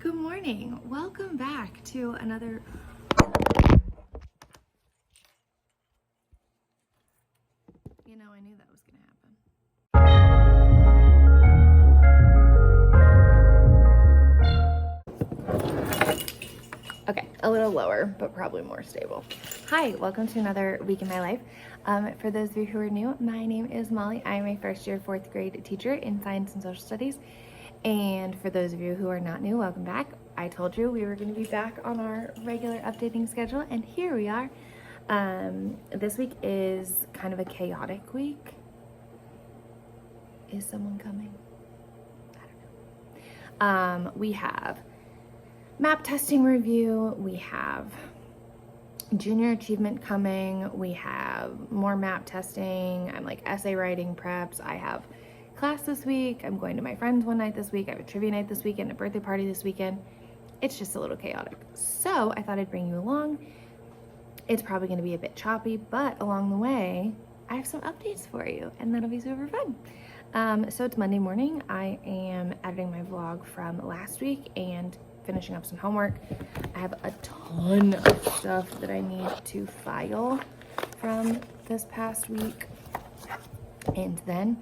Good morning. Welcome back to another I knew that was going to happen. Okay, a little lower, but probably more stable. Hi, welcome to another week in my life. For those of you who are new, my name is Molly. I am a first year 4th grade teacher in science and social studies. And for those of you who are not new, welcome back. I told you we were going to be back on our regular updating schedule, and here we are. This week is kind of a chaotic week. Is someone coming? I don't know. We have map testing review, we have junior achievement coming, we have more map testing, I'm like essay writing preps, I have class this week, I'm going to my friend's one night this week, I have a trivia night this weekend, a birthday party this weekend. It's just a little chaotic. So I thought I'd bring you along. It's probably going to be a bit choppy, but along the way, I have some updates for you, and that'll be super fun. So it's Monday morning. I am editing my vlog from last week and finishing up some homework. I have a ton of stuff that I need to file from this past week. And then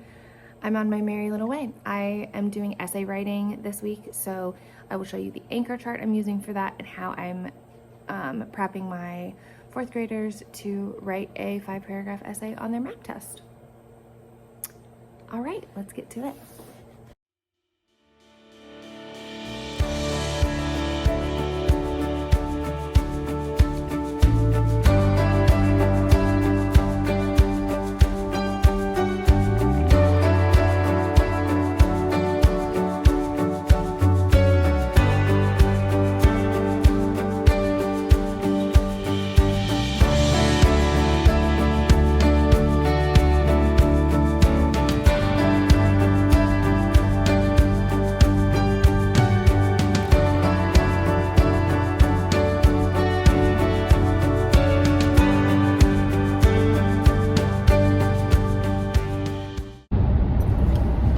I'm on my merry little way. I am doing essay writing this week, so I will show you the anchor chart I'm using for that and how I'm prepping my 4th graders to write a 5-paragraph essay on their map test. All right, let's get to it.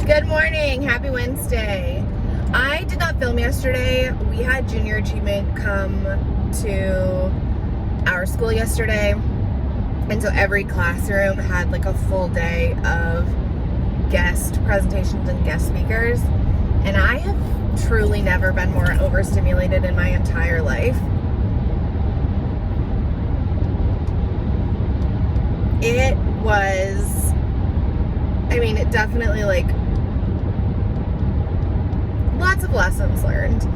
Good morning, happy Wednesday. I did not film yesterday. We had junior achievement come to our school yesterday, and so every classroom had like a full day of guest presentations and guest speakers, and I have truly never been more overstimulated in my entire life. It was, it definitely lots of lessons learned.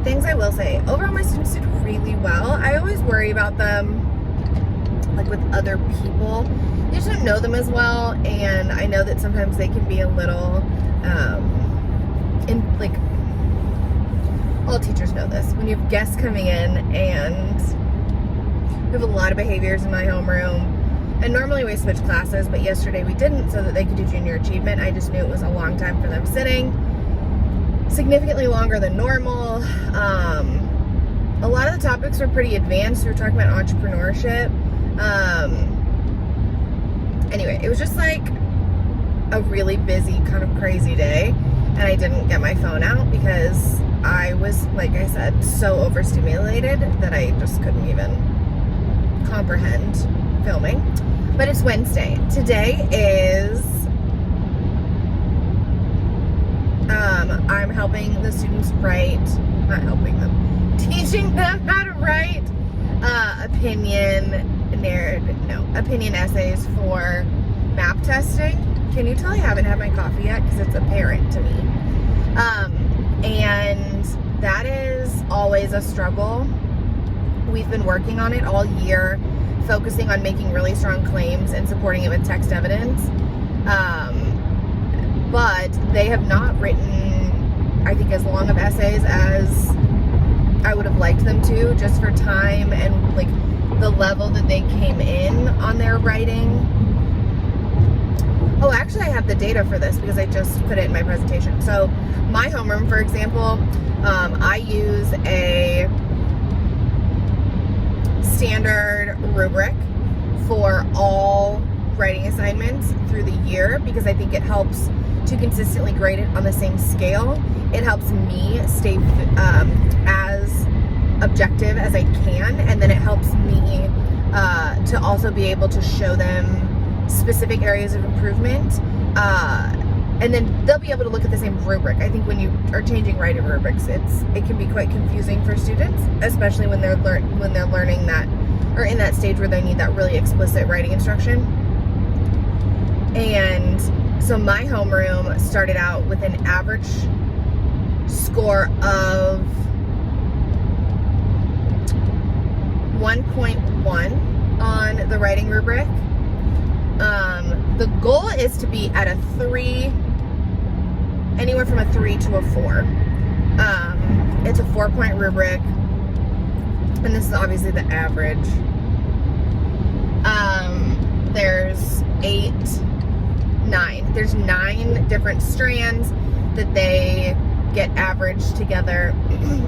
Things I will say, overall my students did really well. I always worry about them with other people. You just don't know them as well, and I know that sometimes they can be a little all teachers know this. When you have guests coming in, and we have a lot of behaviors in my homeroom, and normally we switch classes, but yesterday we didn't so that they could do junior achievement. I just knew it was a long time for them sitting. Significantly longer than normal. A lot of the topics were pretty advanced. We were talking about entrepreneurship. Anyway, it was just a really busy, kind of crazy day, and I didn't get my phone out because I was, like I said, so overstimulated that I just couldn't even comprehend filming. But it's Wednesday. Today is I'm helping the students write, not helping them, teaching them how to write opinion essays for map testing. Can you tell I haven't had my coffee yet? Because it's apparent to me. And that is always a struggle. We've been working on it all year, focusing on making really strong claims and supporting it with text evidence. But they have not written, I think, as long of essays as I would have liked them to, just for time and the level that they came in on their writing. Oh, actually I have the data for this because I just put it in my presentation. So my homeroom, for example, I use a standard rubric for all writing assignments through the year because I think it helps to consistently grade it on the same scale. It helps me stay as objective as I can, and then it helps me to also be able to show them specific areas of improvement, and then they'll be able to look at the same rubric. I think when you are changing writing rubrics, it can be quite confusing for students, especially when they're learning that, or in that stage where they need that really explicit writing instruction. And so my homeroom started out with an average score of 1.1 on the writing rubric. The goal is to be at a 3, anywhere from a 3 to a 4. It's a 4-point rubric, and this is obviously the average. There's 8, 9. There's 9 different strands that they get averaged together,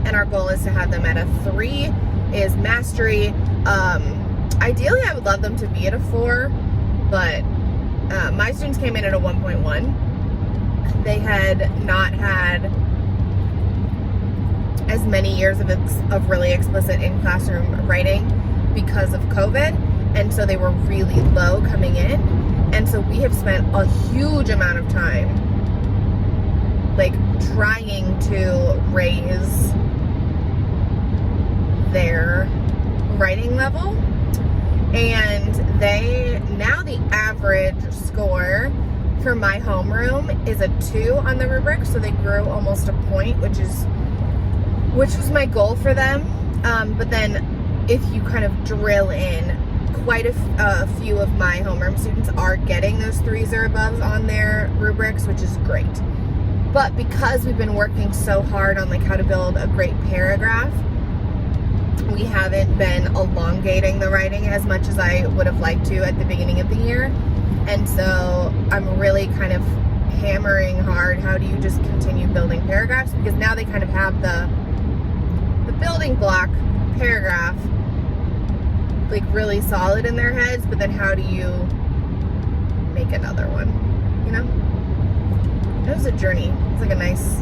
and our goal is to have them at a 3 is mastery. Ideally, I would love them to be at a 4, but my students came in at a 1.1. They had not had as many years of really explicit in-classroom writing because of COVID, and so they were really low coming in. And so we have spent a huge amount of time like trying to raise their writing level, and now the average score for my homeroom is a 2 on the rubric, so they grew almost a point, which was my goal for them. But then if you kind of drill in, quite a few of my homeroom students are getting those 3s or above on their rubrics, which is great. But because we've been working so hard on like how to build a great paragraph, we haven't been elongating the writing as much as I would have liked to at the beginning of the year. And so I'm really kind of hammering hard, how do you just continue building paragraphs? Because now they kind of have the building block paragraph like really solid in their heads, but then how do you make another one, you know? It was a journey. It's like a nice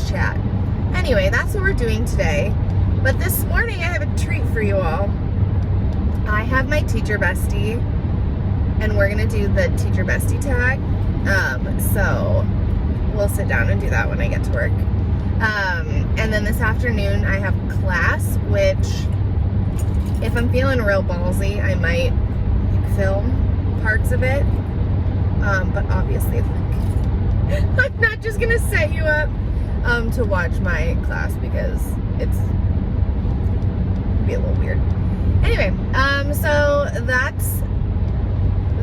chat. Anyway, that's what we're doing today. But this morning I have a treat for you all. I have my teacher bestie, and we're gonna do the teacher bestie tag. So we'll sit down and do that when I get to work. And then this afternoon I have class, which if I'm feeling real ballsy, I might film parts of it. But obviously I'm not just gonna set you up to watch my class because it's be a little weird. Anyway, so that's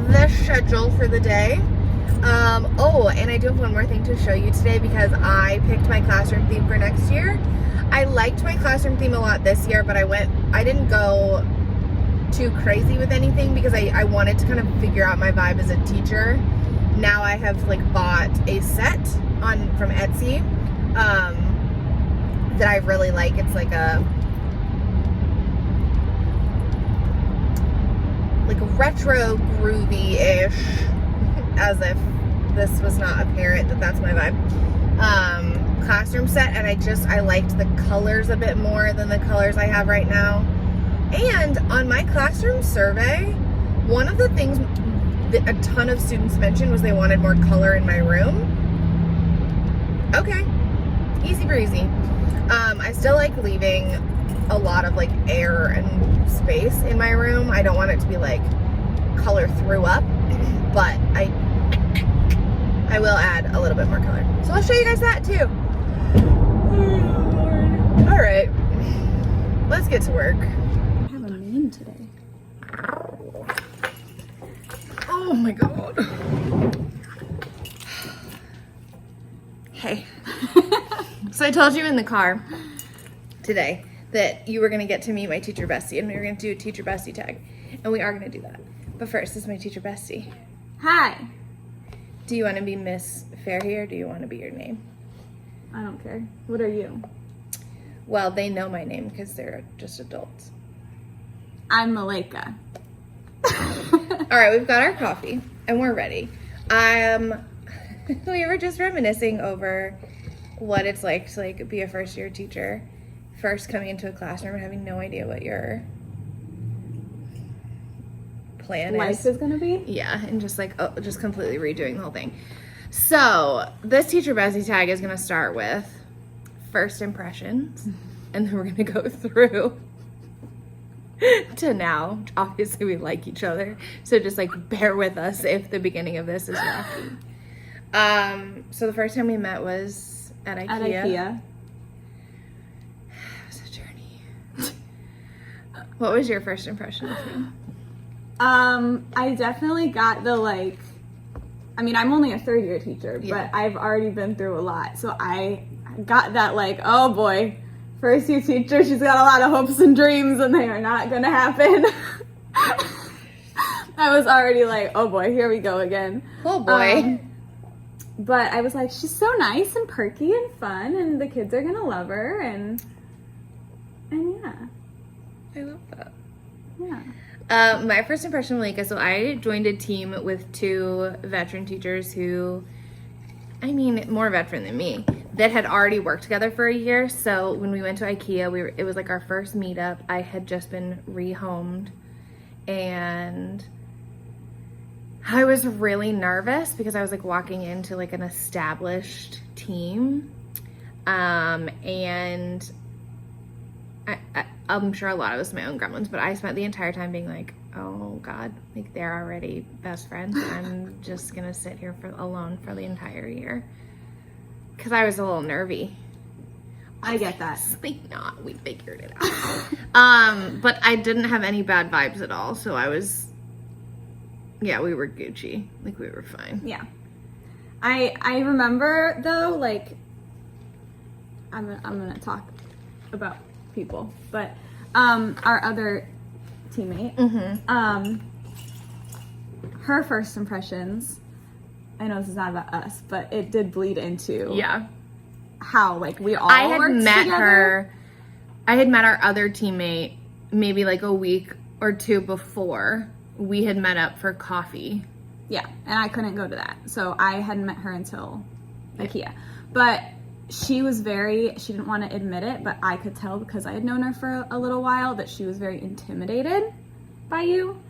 the schedule for the day. Oh, and I do have one more thing to show you today because I picked my classroom theme for next year. I liked my classroom theme a lot this year, but I didn't go too crazy with anything because I wanted to kind of figure out my vibe as a teacher. Now I have like bought a set from Etsy that I really like. It's like a retro groovy-ish, as if this was not apparent that that's my vibe, classroom set, and I liked the colors a bit more than the colors I have right now. And on my classroom survey, one of the things that a ton of students mentioned was they wanted more color in my room. Okay, easy breezy. I still like leaving a lot of like air and space in my room. I don't want it to be like color through up, but I will add a little bit more color. So I'll show you guys that too. All right, let's get to work. I have a meme today. Oh my God. Hey. So I told you in the car today that you were gonna get to meet my teacher bestie and we were gonna do a teacher bestie tag. And we are gonna do that. But first, this is my teacher bestie. Hi. Do you wanna be Miss Fairhy or do you wanna be your name? I don't care. What are you? Well, they know my name because they're just adults. I'm Malika. All right, we've got our coffee and we're ready. We were just reminiscing over what it's like to like be a first year teacher, first coming into a classroom and having no idea what your plan Life is gonna be. Yeah, and just like just completely redoing the whole thing. So this teacher bestie tag is gonna start with first impressions, and then we're gonna go through to now. Obviously, we like each other, so just like bear with us if the beginning of this is rocky. So the first time we met was at IKEA. It was a journey. What was your first impression of me? I definitely got the like, I mean, I'm only a third year teacher, Yeah. but I've already been through a lot. So I got that like, oh boy, first year teacher, she's got a lot of hopes and dreams and they are not going to happen. I was already like, oh boy, here we go again. Oh boy. But I was like, she's so nice and perky and fun and the kids are going to love her and yeah. I love that. Yeah. My first impression of Malika, so I joined a team with two veteran teachers who, I mean, more veteran than me, that had already worked together for a year. So when we went to IKEA, it was like our first meetup. I had just been rehomed and I was really nervous because I was like walking into like an established team. And I'm sure a lot of it was my own gremlins, but I spent the entire time being like, oh God, like they're already best friends. I'm just gonna sit here alone for the entire year. Cause I was a little nervy. I get that. Like not, we figured it out. But I didn't have any bad vibes at all. So I was, yeah, we were Gucci. Like we were fine. Yeah. I remember though, like, I'm gonna talk about people, but our other teammate, her first impressions, I know this is not about us, but it did bleed into how like we all I had worked met together. her. I had met our other teammate maybe like a week or two before we had met up for coffee. Yeah, and I couldn't go to that, so I hadn't met her until IKEA. But she didn't want to admit it, but I could tell because I had known her for a little while that she was very intimidated by you.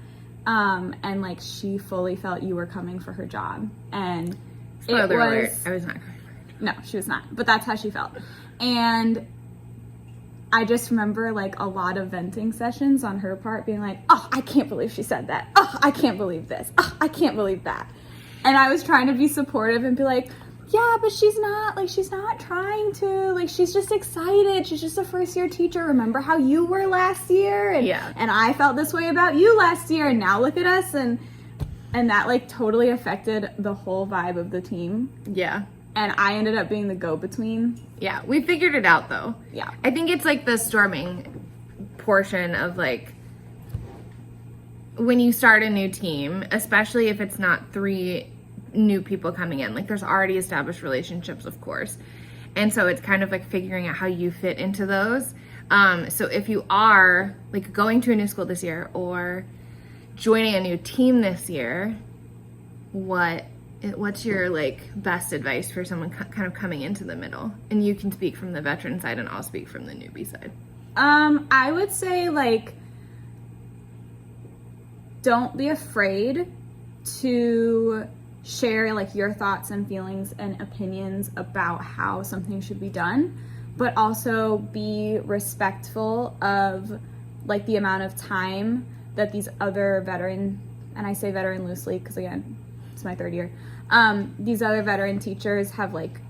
And like she fully felt you were coming for her job. And Spoiler alert, I was not coming for her. No, she was not. But that's how she felt. And I just remember like a lot of venting sessions on her part being like, oh, I can't believe she said that. Oh, I can't believe this. Oh, I can't believe that. And I was trying to be supportive and be like, yeah, but she's not trying to, like, she's just excited. She's just a first year teacher. Remember how you were last year? And I felt this way about you last year. And now look at us. And that like totally affected the whole vibe of the team. Yeah. And I ended up being the go-between. Yeah, we figured it out though. Yeah. I think it's like the storming portion of like when you start a new team, especially if it's not 3 new people coming in, like there's already established relationships, of course. And so it's kind of like figuring out how you fit into those. So if you are like going to a new school this year or joining a new team this year, what's your like best advice for someone kind of coming into the middle? And you can speak from the veteran side and I'll speak from the newbie side. I would say like don't be afraid to share like your thoughts and feelings and opinions about how something should be done, but also be respectful of like the amount of time that these other veteran, and I say veteran loosely because again, it's my 3rd year, these other veteran teachers have like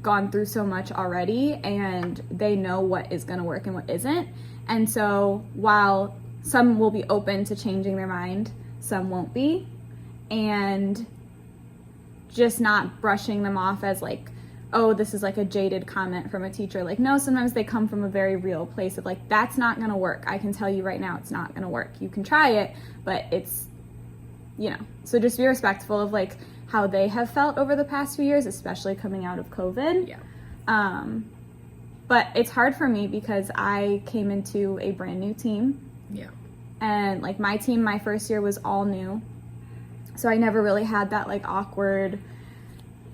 gone through so much already and they know what is going to work and what isn't. And so while some will be open to changing their mind, some won't be, and just not brushing them off as like, oh, this is like a jaded comment from a teacher. Like, no, sometimes they come from a very real place of like, that's not going to work. I can tell you right now, it's not going to work. You can try it, but it's, you know, so just be respectful of like how they have felt over the past few years, especially coming out of COVID. Yeah. But it's hard for me because I came into a brand new team. Yeah. And like my team, my first year was all new. So I never really had that like awkward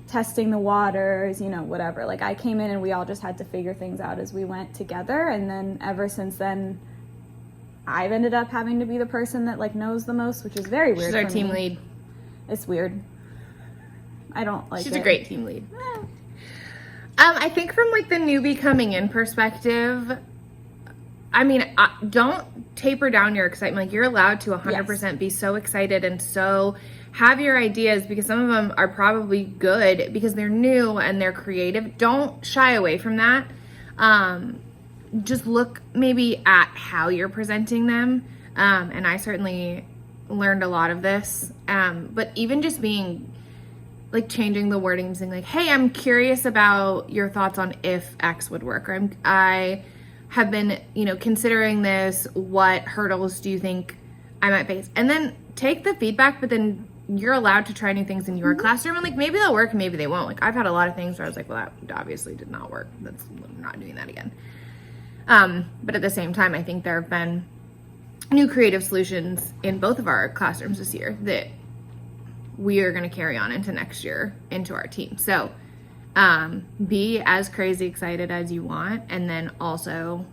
testing the waters, you know, whatever. Like I came in and we all just had to figure things out as we went together. And then ever since then, I've ended up having to be the person that like knows the most, which is very weird. She's our for team me. lead. It's weird. I don't like it. She's a great team lead. I think from like the newbie coming in perspective, I mean, don't taper down your excitement. Like you're allowed to 100% be so excited and so have your ideas, because some of them are probably good because they're new and they're creative. Don't shy away from that. Just look maybe at how you're presenting them. And I certainly learned a lot of this. But even just being like changing the wording and saying like, hey, I'm curious about your thoughts on if X would work. Or I have been, considering this. What hurdles do you think I might face? And then take the feedback, but then you're allowed to try new things in your classroom. And like, maybe they'll work, maybe they won't. Like I've had a lot of things where I was like, well, that obviously did not work. I'm not doing that again. But at the same time, I think there have been new creative solutions in both of our classrooms this year that we are going to carry on into next year into our team. So be as crazy excited as you want, and then also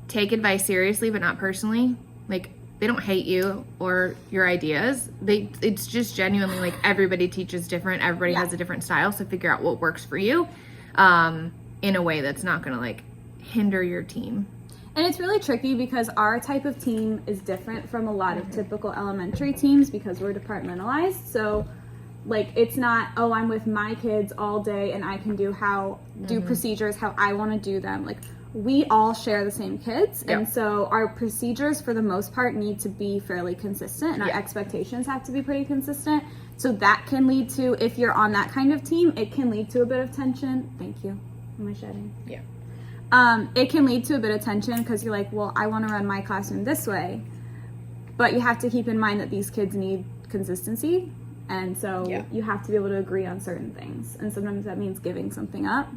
take advice seriously, but not personally. Like they don't hate you or your ideas. It's just genuinely like everybody teaches different. Everybody has a different style. So figure out what works for you in a way that's not going to like hinder your team. And it's really tricky because our type of team is different from a lot of typical elementary teams because we're departmentalized. So like it's not, oh, I'm with my kids all day and I can do procedures how I want to do them. Like we all share the same kids. Yep. And so our procedures for the most part need to be fairly consistent, and our expectations have to be pretty consistent. So that can lead to, if you're on that kind of team, it can lead to a bit of tension. Thank you. Am I shedding? Yeah. It can lead to a bit of tension because you're like, well, I want to run my classroom this way, but you have to keep in mind that these kids need consistency, and so you have to be able to agree on certain things, and sometimes that means giving something up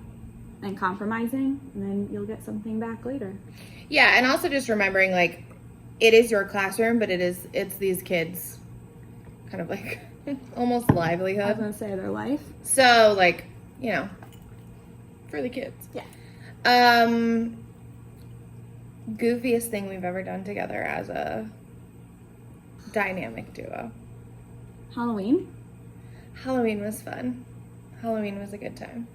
and compromising, and then you'll get something back later. Yeah, and also just remembering like it is your classroom, but it's these kids kind of like almost livelihood. I was gonna say their life. So like, for the kids. Yeah. Goofiest thing we've ever done together as a dynamic duo. Halloween was fun. Halloween was a good time.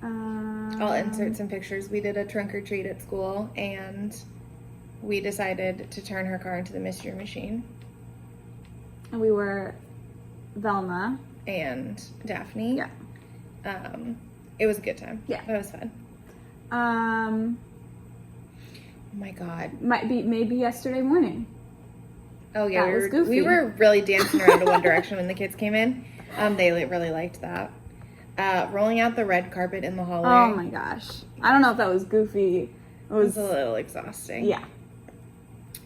I'll insert some pictures. We did a trunk or treat at school, and we decided to turn her car into the mystery machine. And we were Velma and Daphne. Yeah. It was a good time. Yeah. That was fun. Oh my God. Maybe yesterday morning. Oh yeah, That was goofy. We were really dancing around to One Direction when the kids came in. They really liked that. Rolling out the red carpet in the hallway. Oh my gosh. I don't know if that was goofy. It was a little exhausting. Yeah.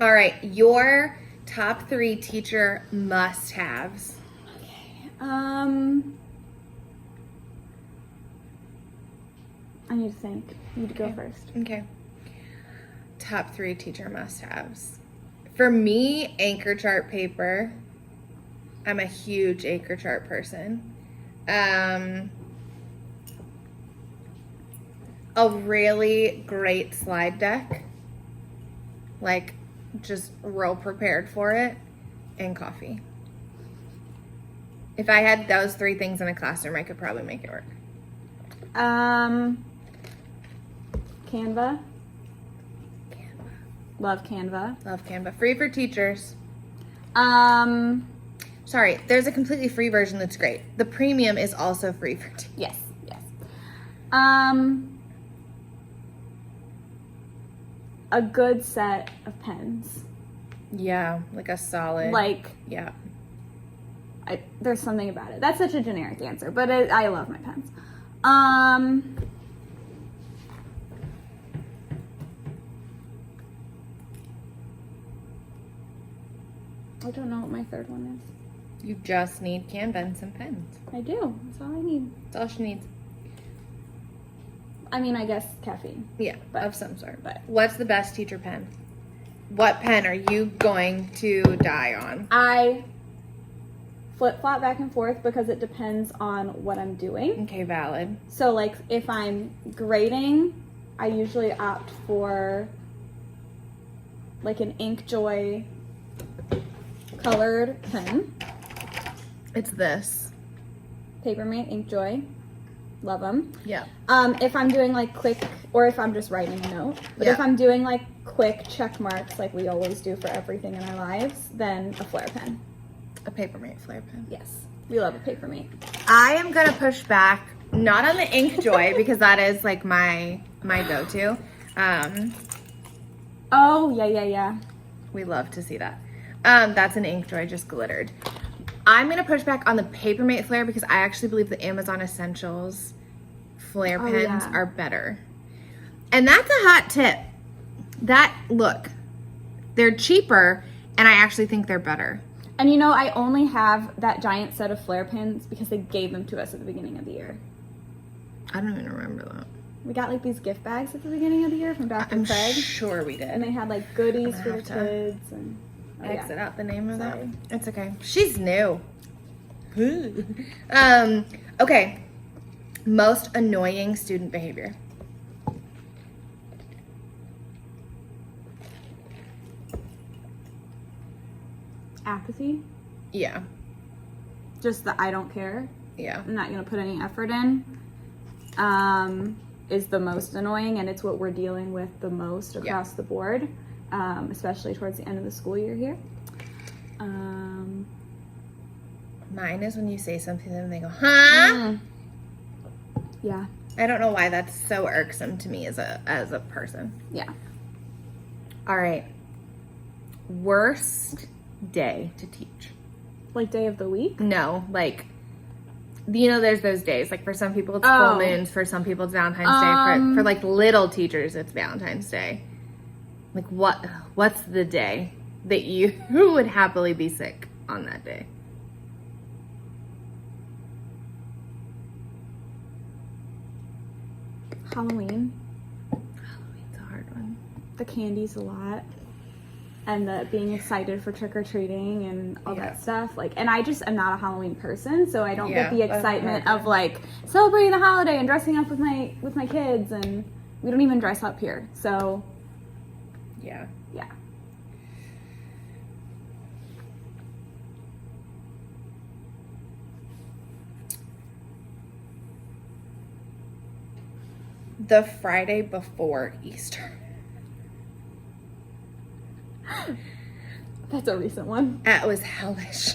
All right, your top 3 teacher must-haves. Okay. I need to think. You need to go first. Okay. Top 3 teacher must-haves. For me, anchor chart paper. I'm a huge anchor chart person. A really great slide deck. Like, just real prepared for it. And coffee. If I had those 3 things in a classroom, I could probably make it work. Canva. Love Canva. Love Canva. Free for teachers. Sorry, there's a completely free version that's great. The premium is also free for teachers. Yes. A good set of pens. Yeah, like a solid. Yeah. There's something about it. That's such a generic answer, but I love my pens. I don't know what my third one is. You just need Canva and some pens. I do. That's all I need. That's all she needs. I mean, I guess caffeine. Yeah, of some sort. But what's the best teacher pen? What pen are you going to dye on? I flip-flop back and forth because it depends on what I'm doing. Okay, valid. So, like, if I'm grading, I usually opt for, like, an Inkjoy colored pen. It's this. Papermate Inkjoy. Love them. Yeah. If I'm doing, like, quick, or if I'm just writing a note. But Yeah. if I'm doing, like, quick check marks, like we always do for everything in our lives, then a Flair pen. A Papermate Flair pen. Yes. We love a Papermate. I am gonna push back, not on the Inkjoy because that is like my go-to. Oh, yeah. We love to see that. That's an Inkjoy, just glittered. I'm gonna push back on the Papermate Flair because I actually believe the Amazon Essentials Flair pens are better. And that's a hot tip. Look, they're cheaper and I actually think they're better. And you know, I only have that giant set of Flair pens because they gave them to us at the beginning of the year. I don't even remember that. We got like these gift bags at the beginning of the year from Dr. I'm Craig. sure we And did. they had like goodies I'm for gonna the have to kids and Exit out the name of Sorry. that. It's okay. She's new. Okay. Most annoying student behavior. apathy. Yeah. Just the I don't care. Yeah. I'm not gonna put any effort in. Is the most annoying, and it's what we're dealing with the most across the board, especially towards the end of the school year here. Mine is when you say something and they go, huh? Yeah. I don't know why that's so irksome to me as a person. Yeah. All right. Worst day to teach. Like day of the week? No, like, you know, there's those days. Like for some people it's full moons, for some people it's Valentine's Day. For like little teachers, it's Valentine's Day. Like what's the day that you would happily be sick on that day? Halloween. Halloween's a hard one. The candies a lot. And the being excited for trick-or-treating and all that stuff. Like, and I just am not a Halloween person, so I don't get the excitement of like celebrating the holiday and dressing up with my kids, and we don't even dress up here. So Yeah. The Friday before Easter. That's a recent one. That was hellish.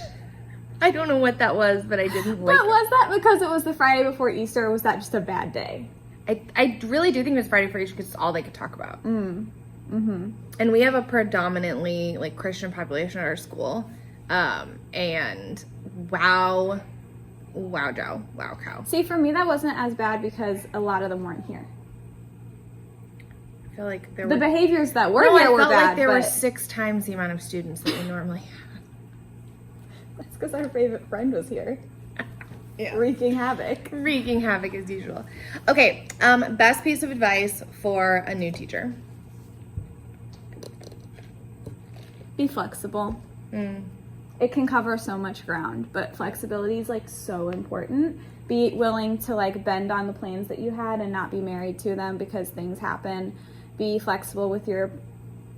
I don't know what that was, but I didn't like But was that because it was the Friday before Easter, or was that just a bad day? I really do think it was Friday before Easter because it's all they could talk about. Mm-hmm. And we have a predominantly like Christian population at our school. And wow cow. See, for me, that wasn't as bad because a lot of them weren't here. I feel like there The were behaviors that were No, here I were felt bad, like there were but 6 times the amount of students that we normally have. that's because our favorite friend was here, Yeah. wreaking havoc. Wreaking havoc as usual. Okay, best piece of advice for a new teacher. Be flexible. It can cover so much ground, but flexibility is like so important. Be willing to like bend on the plans that you had and not be married to them because things happen. Be flexible with your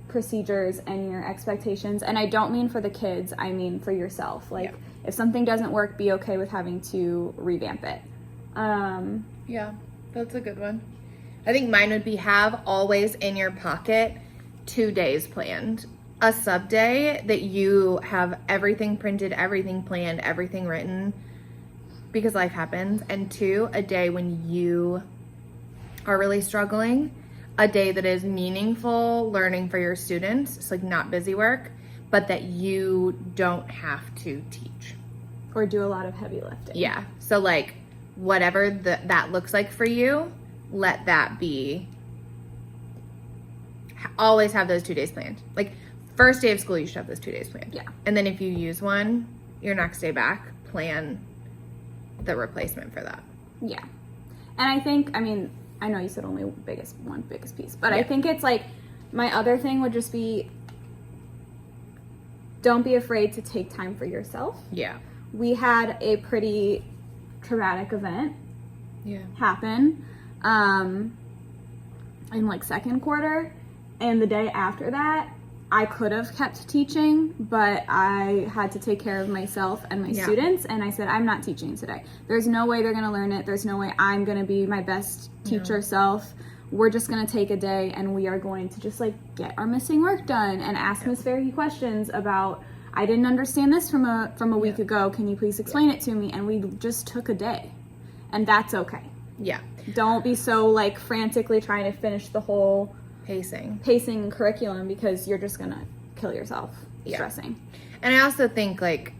procedures and your expectations. And I don't mean for the kids, I mean for yourself. Like if something doesn't work, be okay with having to revamp it. Yeah, that's a good one. I think mine would be have always in your pocket 2 days planned. A sub day that you have everything printed, everything planned, everything written, because life happens. And 2, a day when you are really struggling, a day that is meaningful learning for your students. It's like not busy work, but that you don't have to teach. Or do a lot of heavy lifting. Yeah. So like whatever that looks like for you, let that be. Always have those 2 days planned. Like first day of school, you should have those 2 days planned. Yeah. And then if you use one, your next day back, plan the replacement for that. Yeah. And I think, I mean, I know you said only biggest piece, but I think it's like, my other thing would just be don't be afraid to take time for yourself. Yeah. We had a pretty traumatic event happen in like second quarter, and the day after that I could have kept teaching, but I had to take care of myself and my students, and I said, I'm not teaching today. There's no way they're gonna learn it. There's no way I'm gonna be my best teacher self. We're just gonna take a day and we are going to just like get our missing work done and ask Miss Fairey questions about, I didn't understand this from a week ago. Can you please explain it to me? And we just took a day, and that's okay. Yeah. Don't be so like frantically trying to finish the whole pacing curriculum, because you're just gonna kill yourself stressing. And I also think like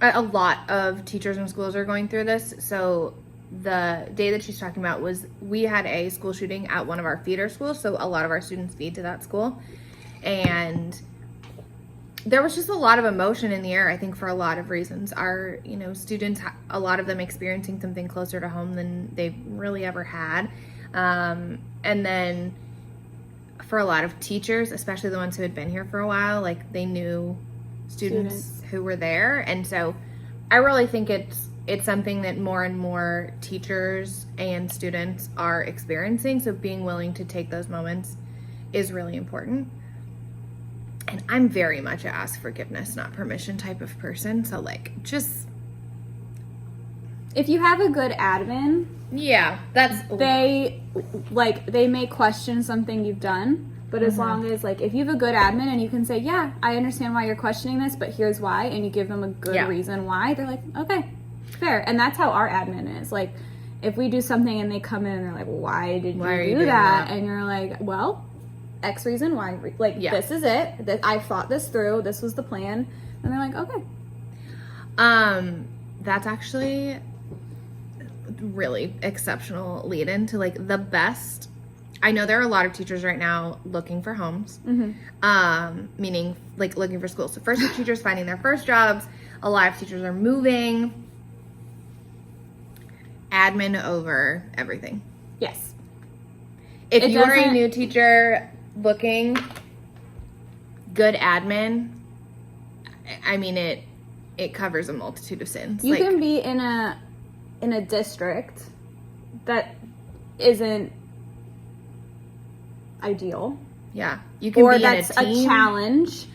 a lot of teachers and schools are going through this. So the day that she's talking about was, we had a school shooting at one of our feeder schools, so a lot of our students feed to that school, and there was just a lot of emotion in the air, I think, for a lot of reasons. Our, students, a lot of them experiencing something closer to home than they've really ever had. And then for a lot of teachers, especially the ones who had been here for a while, like they knew students who were there. And so I really think it's something that more and more teachers and students are experiencing. So being willing to take those moments is really important. And I'm very much a ask forgiveness, not permission type of person. So like, just, if you have a good admin, they may question something you've done, but as long as like, if you have a good admin and you can say, yeah, I understand why you're questioning this, but here's why, and you give them a good reason why, they're like, okay, fair. And that's how our admin is. Like, if we do something and they come in and they're like, why did you do that? And you're like, well, X reason why, this is it, that I thought this through, this was the plan, and they're like, okay. That's actually really exceptional lead into like the best. I know there are a lot of teachers right now looking for homes, meaning like looking for schools. So first year teachers finding their first jobs, a lot of teachers are moving. Admin over everything. Yes. If you are a new teacher looking, good admin, I mean, it covers a multitude of sins. You can be in a district that isn't ideal. Yeah. You can or be that's in a team. A challenge.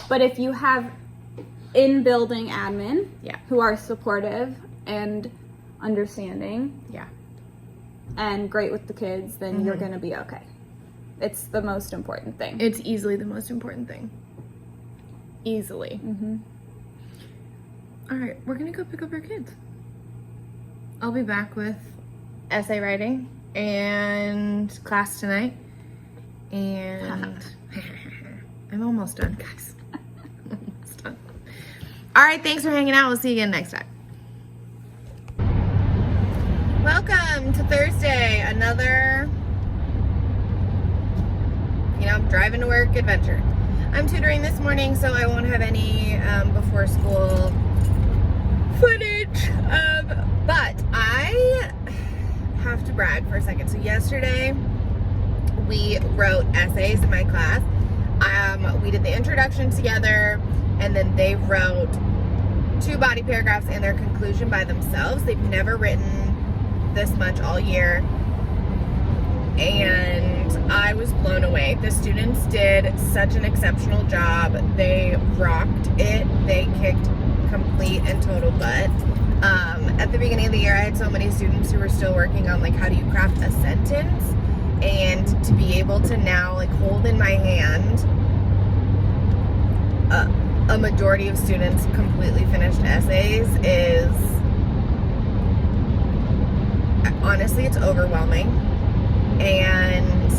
But if you have in-building admin who are supportive and understanding and great with the kids, then you're going to be okay. It's the most important thing. It's easily the most important thing. Easily. All right, we're going to go pick up our kids. I'll be back with essay writing and class tonight. And I'm almost done, guys. Almost done. All right, thanks for hanging out. We'll see you again next time. Welcome to Thursday. Another, driving to work adventure. I'm tutoring this morning, so I won't have any before school footage. But I have to brag for a second. So yesterday we wrote essays in my class. We did the introduction together, and then they wrote 2 body paragraphs and their conclusion by themselves. They've never written this much all year, and I was blown away. The students did such an exceptional job. They rocked it. They kicked complete and total butt. At the beginning of the year, I had so many students who were still working on like, how do you craft a sentence, and to be able to now like hold in my hand a majority of students completely finished essays is, honestly, it's overwhelming. And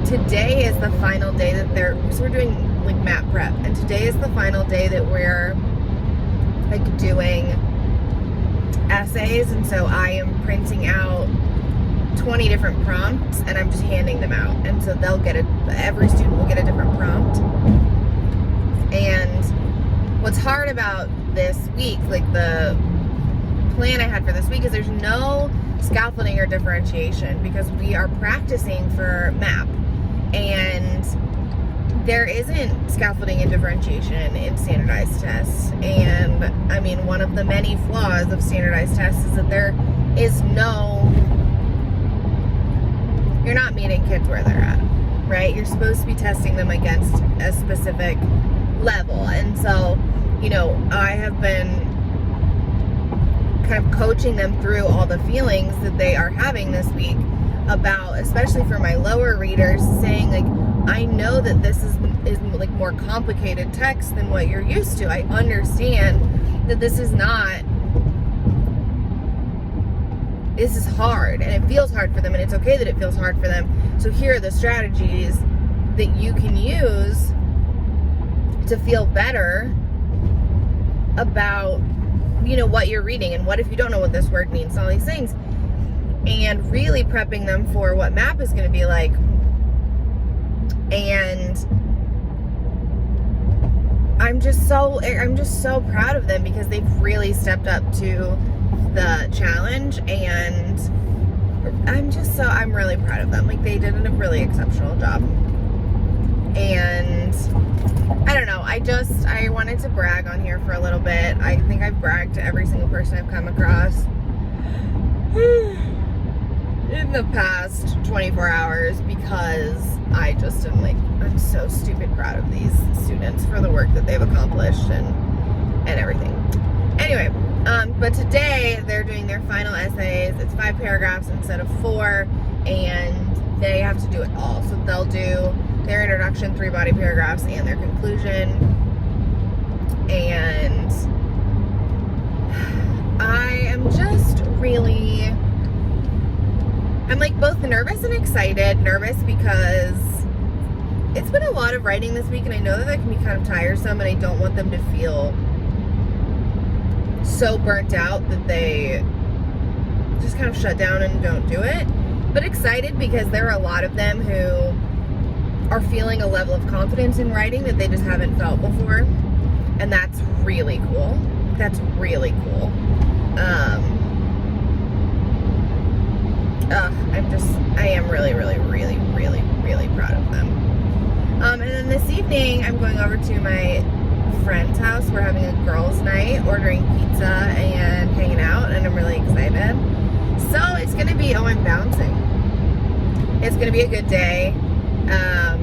today is the final day that so we're doing like map prep, and today is the final day that we're like doing essays, and so I am printing out 20 different prompts and I'm just handing them out, and so every student will get a different prompt. And what's hard about this week, like the plan I had for this week, is there's no scaffolding or differentiation because we are practicing for MAP, and there isn't scaffolding and differentiation in standardized tests. And I mean, one of the many flaws of standardized tests is that there is you're not meeting kids where they're at, right? You're supposed to be testing them against a specific level. And so, I have been kind of coaching them through all the feelings that they are having this week about, especially for my lower readers, saying like, I know that this is like more complicated text than what you're used to. I understand that this is hard, and it feels hard for them, and it's okay that it feels hard for them. So here are the strategies that you can use to feel better about, what you're reading, and what if you don't know what this word means, all these things, and really prepping them for what MAP is going to be like. And I'm just so proud of them because they've really stepped up to the challenge, and I'm really proud of them. Like, they did a really exceptional job. And I don't know, I wanted to brag on here for a little bit. I think I've bragged to every single person I've come across in the past 24 hours because I just I'm so stupid proud of these students for the work that they've accomplished and everything. Anyway, but today they're doing their final essays. It's 5 paragraphs instead of 4, and they have to do it all. So they'll do their introduction, 3 body paragraphs, and their conclusion. And I am just really, I'm like both nervous and excited. Nervous because it's been a lot of writing this week, and I know that can be kind of tiresome, and I don't want them to feel so burnt out that they just kind of shut down and don't do it. But excited because there are a lot of them who are feeling a level of confidence in writing that they just haven't felt before, and that's really cool. That's really cool. I am really, really, really, really, really proud of them. And then this evening, I'm going over to my friend's house. We're having a girls' night, ordering pizza and hanging out, and I'm really excited. So it's gonna be, I'm bouncing. It's gonna be a good day. I'm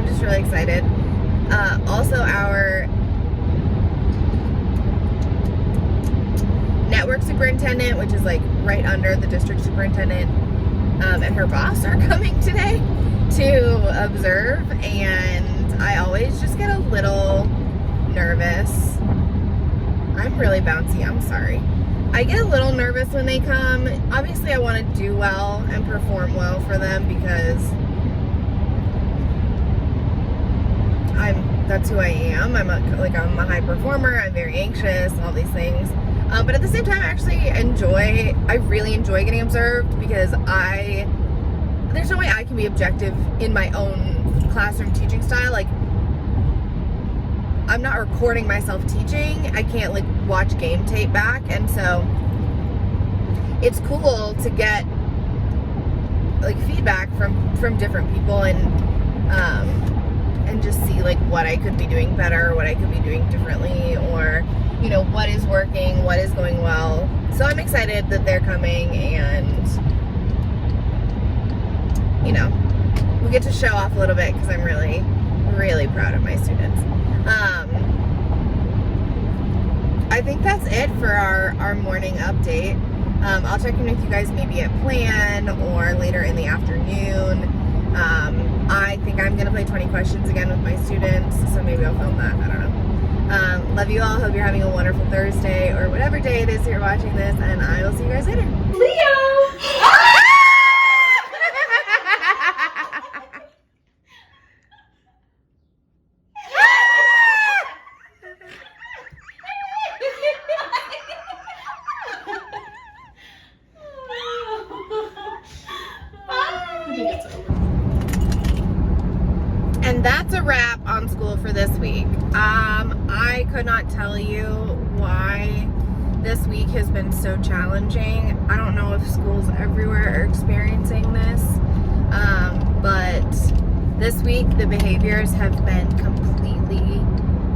just really excited. Also, our network superintendent, which is like right under the district superintendent, and her boss are coming today to observe, and I always just get a little nervous. I'm really bouncy, I'm sorry. I get a little nervous when they come. Obviously I want to do well and perform well for them because that's who I am. I'm a high performer. I'm very anxious, all these things. But at the same time, I really enjoy getting observed because there's no way I can be objective in my own classroom teaching style. Like, I'm not recording myself teaching. I can't watch game tape back. And so it's cool to get feedback from different people and just see what I could be doing better, what I could be doing differently, or what is working, what is going well. So I'm excited that they're coming, and we get to show off a little bit because I'm really, really proud of my students. I think that's it for our morning update. I'll check in with you guys maybe at Plan or later in the afternoon. I think I'm going to play 20 questions again with my students, so maybe I'll film that. I don't know. Love you all. Hope you're having a wonderful Thursday or whatever day it is you're watching this, and I will see you guys later. Leo! And that's a wrap on school for this week. I could not tell you why this week has been so challenging. I don't know if schools everywhere are experiencing this, but This week, the behaviors have been completely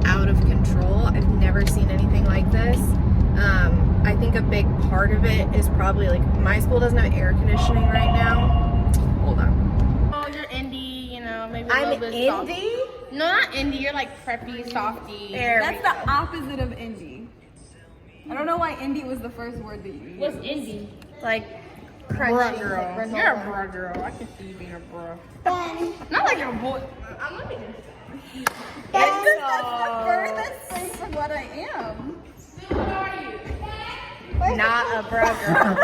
out of control. I've never seen anything like this. I think a big part of it is probably like my school doesn't have air conditioning right now. Hold on. Oh, you're indie, you know, maybe a I'm little bit soft. indie? No, not indie. You're like preppy, softy. That's the opposite of indie. I don't know why indie was the first word that you used. What's indie? Like Bruh crunchy. girl. Like You're a bruh girl. I can see you being a bruh. Not like you're a boy. I'm not even. That's the furthest thing from what I am. Not a bro girl.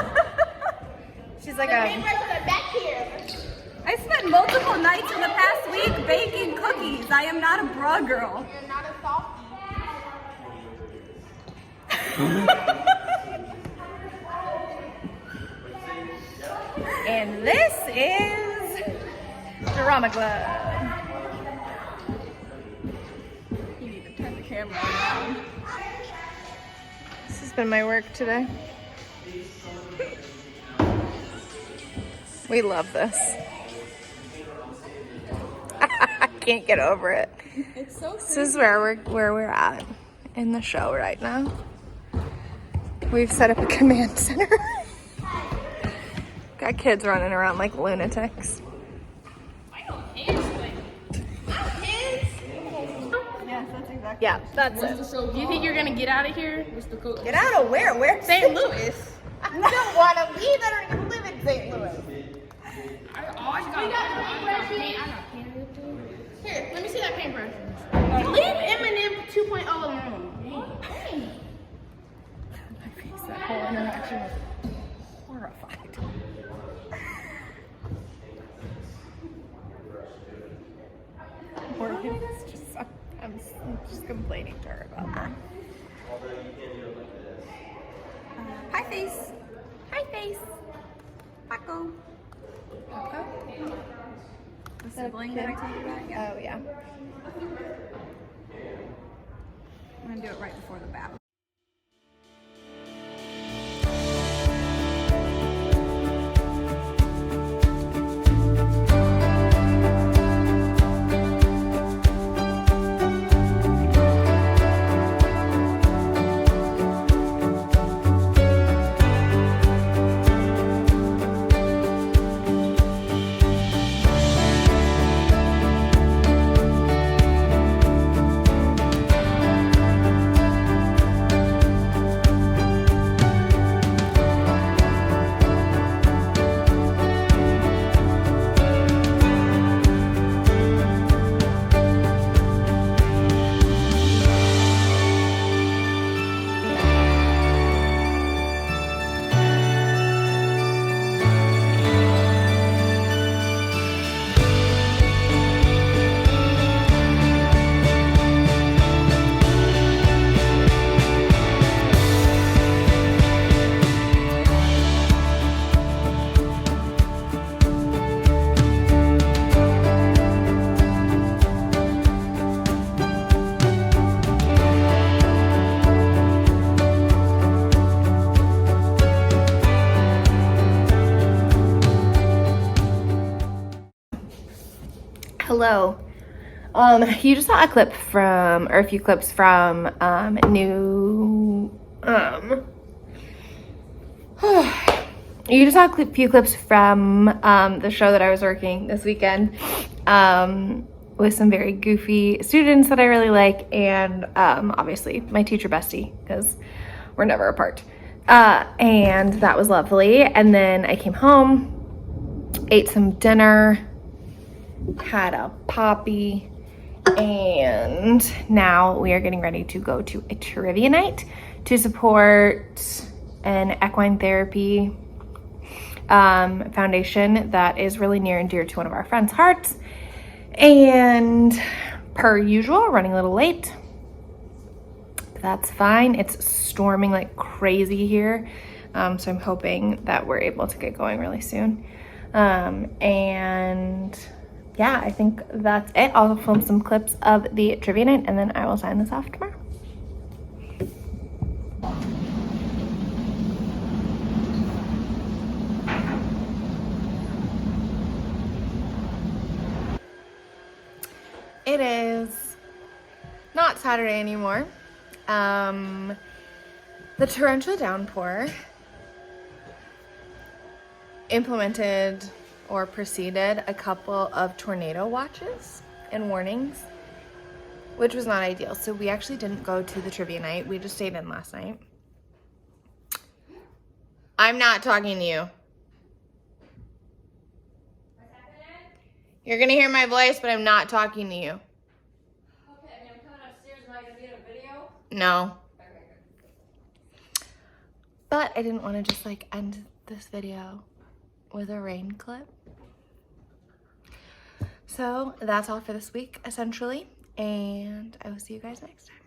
She's like a. Back here. I spent multiple nights in the past week baking cookies. I am not a bra girl. You're not a softy. And this is Drama Club. You need to turn the camera around. This has been my work today. We love this. I can't get over it. It's so This is where we're at in the show right now. We've set up a command center. Got kids running around like lunatics. Yes, that's exactly. Yeah, that's it. Do you think you're gonna get out of here? Get out of where? Where? St. Louis. I don't want to leave. I don't even live in St. Louis. Here, let me see that paintbrush. Leave Eminem 2.0 alone. That whole interaction was horrified. Morgan is just, I'm just complaining to her about that. Hi, face. Hi, face. Paco. The sibling that I told you about? Yeah. Oh, yeah. I'm going to do it right before the bow. Hello. You just saw a clip from, or a few clips from, you just saw a few clips from the show that I was working this weekend with some very goofy students that I really like, and obviously my teacher bestie, because we're never apart. And that was lovely. And then I came home, ate some dinner, had a poppy, and now we are getting ready to go to a trivia night to support an equine therapy foundation that is really near and dear to one of our friends' hearts. And per usual, running a little late. That's fine. It's storming like crazy here, so I'm hoping that we're able to get going really soon. And yeah, I think that's it. I'll film some clips of the trivia night and then I will sign this off tomorrow. it is not Saturday anymore. The torrential downpour implemented or preceded a couple of tornado watches and warnings, which was not ideal. So we actually didn't go to the trivia night. We just stayed in last night. I'm not talking to you. You're gonna hear my voice, but I'm not talking to you. Okay, I'm coming upstairs. Am I gonna be in a video? No. Okay, good. But I didn't want to just like end this video with a rain clip. So that's all for this week, essentially. And I will see you guys next time.